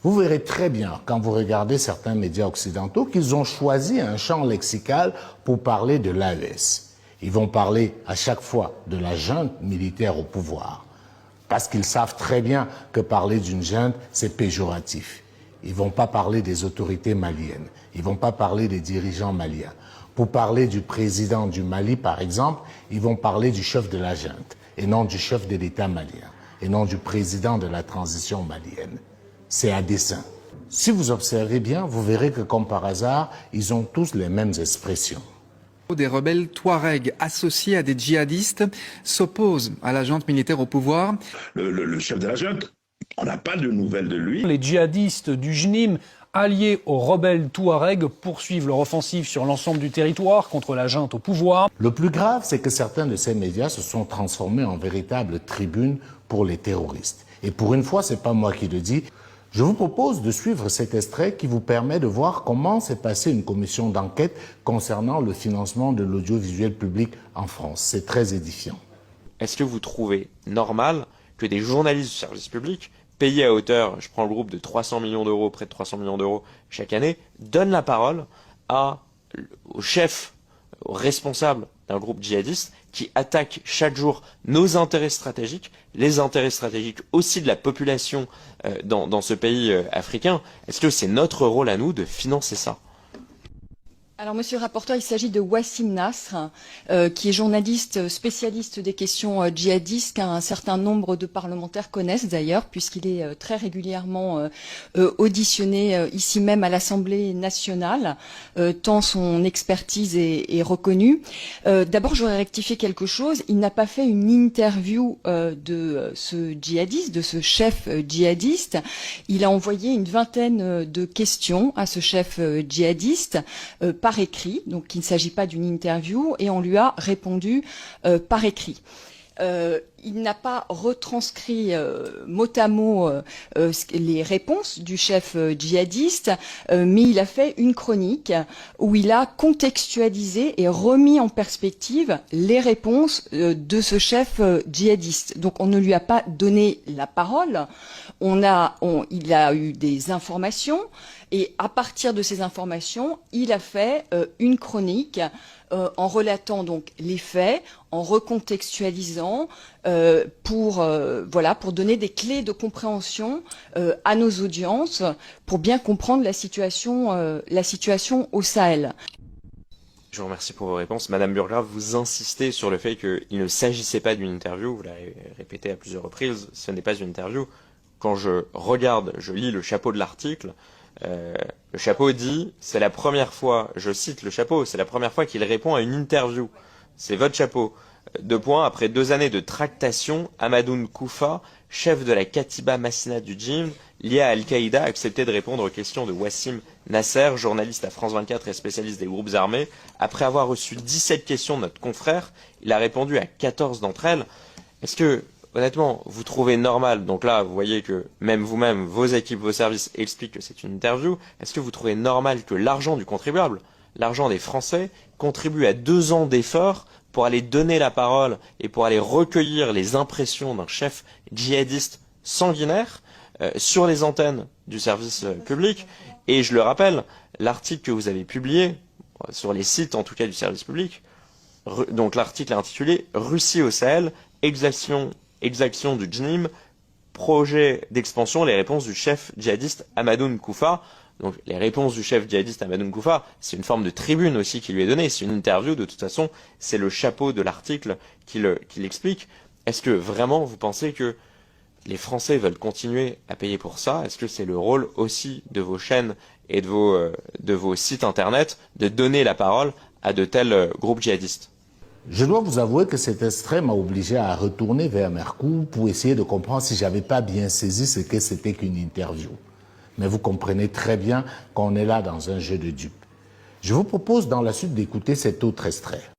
Vous verrez très bien, quand vous regardez certains médias occidentaux, qu'ils ont choisi un champ lexical pour parler de l'AES. Ils vont parler à chaque fois de la junte militaire au pouvoir, parce qu'ils savent très bien que parler d'une junte, c'est péjoratif. Ils ne vont pas parler des autorités maliennes, ils ne vont pas parler des dirigeants maliens. Pour parler du président du Mali, par exemple, ils vont parler du chef de la junte, et non du chef de l'État malien, et non du président de la transition malienne. C'est à dessein. Si vous observez bien, vous verrez que comme par hasard, ils ont tous les mêmes expressions. Des rebelles touaregs associés à des djihadistes s'opposent à la junte militaire au pouvoir. Le chef de la junte, on n'a pas de nouvelles de lui. Les djihadistes du JNIM, alliés aux rebelles touaregs, poursuivent leur offensive sur l'ensemble du territoire contre la junte au pouvoir. Le plus grave, c'est que certains de ces médias se sont transformés en véritables tribunes pour les terroristes. Et pour une fois, c'est pas moi qui le dis. Je vous propose de suivre cet extrait qui vous permet de voir comment s'est passée une commission d'enquête concernant le financement de l'audiovisuel public en France. C'est très édifiant. Est-ce que vous trouvez normal que des journalistes du service public, payés à hauteur, je prends le groupe de 300 millions d'euros, près de 300 millions d'euros chaque année, donnent la parole au chef, au responsable d'un groupe djihadiste qui attaque chaque jour nos intérêts stratégiques, les intérêts stratégiques aussi de la population dans ce pays africain? Est-ce que c'est notre rôle à nous de financer ça? Alors, monsieur le rapporteur, il s'agit de Wassim Nasr, qui est journaliste spécialiste des questions djihadistes, qu'un certain nombre de parlementaires connaissent d'ailleurs, puisqu'il est très régulièrement auditionné ici même à l'Assemblée nationale, tant son expertise est reconnue. D'abord, je voudrais rectifier quelque chose. Il n'a pas fait une interview de ce djihadiste, de ce chef djihadiste. Il a envoyé une vingtaine de questions à ce chef djihadiste, par écrit, donc il ne s'agit pas d'une interview, et on lui a répondu par écrit. Il n'a pas retranscrit mot à mot les réponses du chef djihadiste, mais il a fait une chronique où il a contextualisé et remis en perspective les réponses de ce chef djihadiste. Donc on ne lui a pas donné la parole, il a eu des informations, et à partir de ces informations, il a fait une chronique en relatant donc les faits, en recontextualisant pour donner des clés de compréhension à nos audiences pour bien comprendre la situation au Sahel. Je vous remercie pour vos réponses. Madame Burggraf, vous insistez sur le fait qu'il ne s'agissait pas d'une interview, vous l'avez répété à plusieurs reprises, ce n'est pas une interview. Quand je lis le chapeau de l'article, le chapeau dit, c'est la première fois, je cite le chapeau, c'est la première fois qu'il répond à une interview. C'est votre chapeau. 2 points, après 2 années de tractation, Hamadoun Koufa, chef de la Katiba Massina du djihad, lié à Al-Qaïda, a accepté de répondre aux questions de Wassim Nasr, journaliste à France 24 et spécialiste des groupes armés. Après avoir reçu 17 questions de notre confrère, il a répondu à 14 d'entre elles. Est-ce que, honnêtement, vous trouvez normal, donc là, vous voyez que même vous-même, vos équipes, vos services expliquent que c'est une interview, est-ce que vous trouvez normal que l'argent du contribuable, l'argent des Français, contribue à 2 ans d'efforts pour aller donner la parole et pour aller recueillir les impressions d'un chef djihadiste sanguinaire sur les antennes du service public? Et je le rappelle, l'article que vous avez publié, sur les sites en tout cas du service public, donc l'article est intitulé « Russie au Sahel, exaction du JNIM, projet d'expansion, les réponses du chef djihadiste Hamadoun Koufa ». Donc les réponses du chef djihadiste Hamadoun Koufa, c'est une forme de tribune aussi qui lui est donnée, c'est une interview, de toute façon, c'est le chapeau de l'article qui l'explique. Est-ce que vraiment vous pensez que les Français veulent continuer à payer pour ça? Est-ce que c'est le rôle aussi de vos chaînes et de vos sites internet de donner la parole à de tels groupes djihadistes? Je dois vous avouer que cet extrait m'a obligé à retourner vers Mercourt pour essayer de comprendre si j'avais pas bien saisi ce que c'était qu'une interview. Mais vous comprenez très bien qu'on est là dans un jeu de dupes. Je vous propose dans la suite d'écouter cet autre extrait.